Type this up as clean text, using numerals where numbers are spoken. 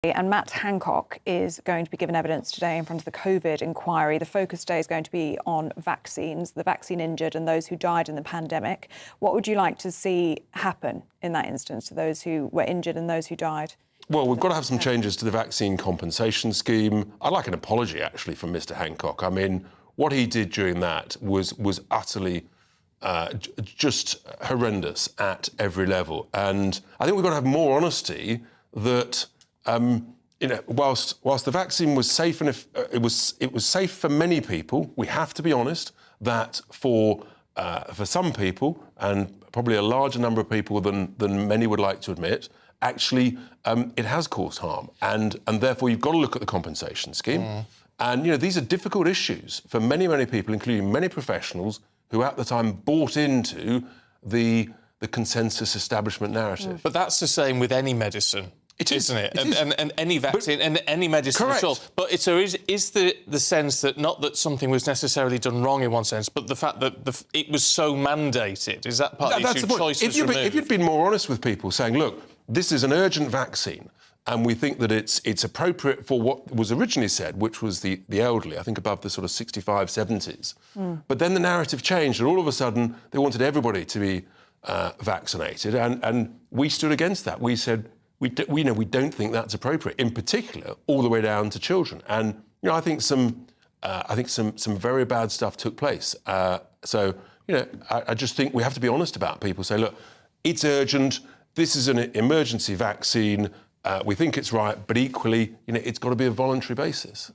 And Matt Hancock is going to be given evidence today in front of the COVID inquiry. The focus today is going to be on vaccines, the vaccine injured and those who died in the pandemic. What would you like to see happen in that instance to those who were injured and those who died? Well, we've got to have some changes to the vaccine compensation scheme. I'd like an apology, actually, from Mr Hancock. I mean, what he did during that was utterly just horrendous at every level. And I think we've got to have more honesty that... whilst the vaccine was safe, and if it was safe for many people, we have to be honest that for some people, and probably a larger number of people than many would like to admit, actually it has caused harm, and therefore you've got to look at the compensation scheme. And these are difficult issues for many people, including many professionals who at the time bought into the consensus establishment narrative. But that's the same with any medicine. Isn't it? And any vaccine and any medicine correct. at all. But is the sense that not that something was necessarily done wrong in one sense, but the fact that it was so mandated, is that part of the issue? Choice was removed? If you'd been more honest with people, saying, look, this is an urgent vaccine, and we think that it's appropriate for what was originally said, which was the elderly, I think above the sort of 65, 70s. But then the narrative changed, and all of a sudden they wanted everybody to be vaccinated, and we stood against that. We said, we don't think that's appropriate, in particular, all the way down to children. And I think some very bad stuff took place. I just think we have to be honest about people. Say, look, it's urgent. This is an emergency vaccine. We think it's right, but equally, it's got to be a voluntary basis.